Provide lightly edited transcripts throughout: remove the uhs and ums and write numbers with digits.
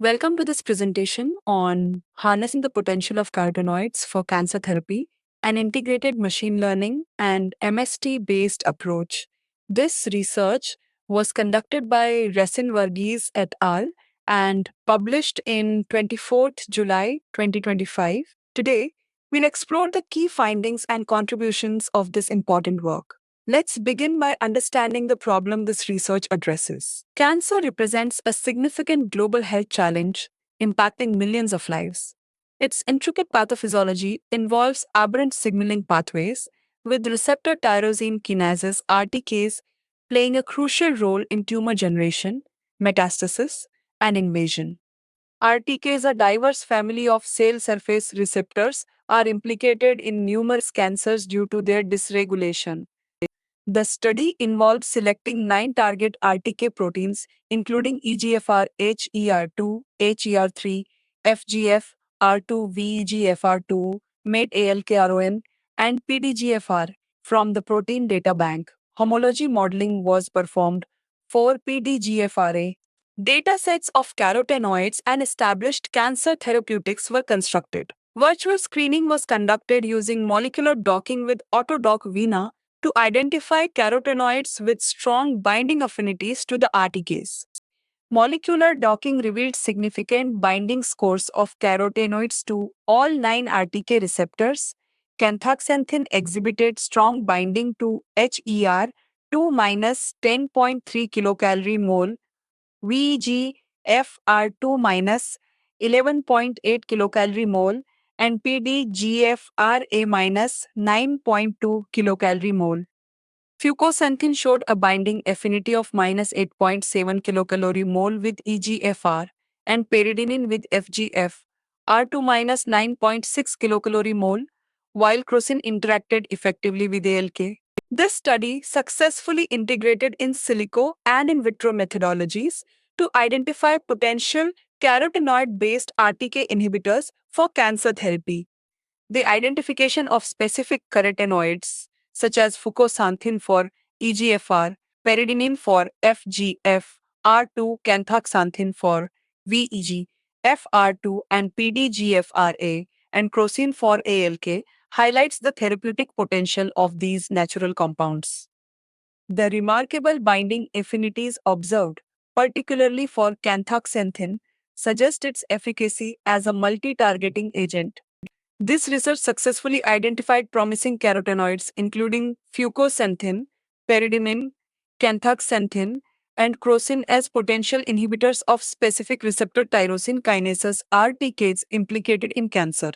Welcome to this presentation on harnessing the potential of carotenoids for cancer therapy, an integrated machine learning and MST based approach. This research was conducted by Resin Varghese et al. And published in 24th July 2025. Today, we'll explore the key findings and contributions of this important work. Let's begin by understanding the problem this research addresses. Cancer represents a significant global health challenge impacting millions of lives. Its intricate pathophysiology involves aberrant signaling pathways, with receptor tyrosine kinases RTKs playing a crucial role in tumor generation, metastasis, and invasion. RTKs, a diverse family of cell surface receptors, are implicated in numerous cancers due to their dysregulation. The study involved selecting 9 target RTK proteins, including EGFR, HER2, HER3, FGF, R2, VEGFR2, MET ALKRON, and PDGFR from the protein data bank. Homology modeling was performed for PDGFRA. Datasets of carotenoids and established cancer therapeutics were constructed. Virtual screening was conducted using molecular docking with Autodoc Vina to identify carotenoids with strong binding affinities to the RTKs. Molecular docking revealed significant binding scores of carotenoids to all 9 RTK receptors. Canthaxanthin exhibited strong binding to HER 2 minus 10.3 kilocalorie mole, VEGFR2 minus 11.8 kilocalorie mole, and PDGFRA minus 9.2 kilocalorie mole. Fucoxanthin showed a binding affinity of minus 8.7 kilocalorie mole with EGFR and pyridinine with FGF, R2 minus 9.6 kilocalorie mole, while crocin interacted effectively with ALK. This study successfully integrated in silico and in vitro methodologies to identify potential carotenoid based RTK inhibitors for cancer therapy. The identification of specific carotenoids, such as fucoxanthin for EGFR, pyridinine for FGF, R2 canthaxanthin for VEG, FR2, and PDGFRA, and crocin for ALK, highlights the therapeutic potential of these natural compounds. The remarkable binding affinities observed, particularly for canthaxanthin, suggest its efficacy as a multi-targeting agent. This research successfully identified promising carotenoids, including fucoxanthin, pyridinine, canthaxanthin, and crocin as potential inhibitors of specific receptor tyrosine kinases RTKs implicated in cancer.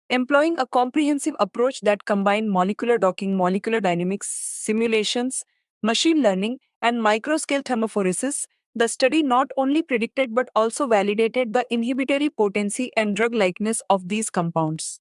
Employing a comprehensive approach that combined molecular docking, molecular dynamics, simulations, machine learning, and microscale thermophoresis, the study not only predicted but also validated the inhibitory potency and drug likeness of these compounds.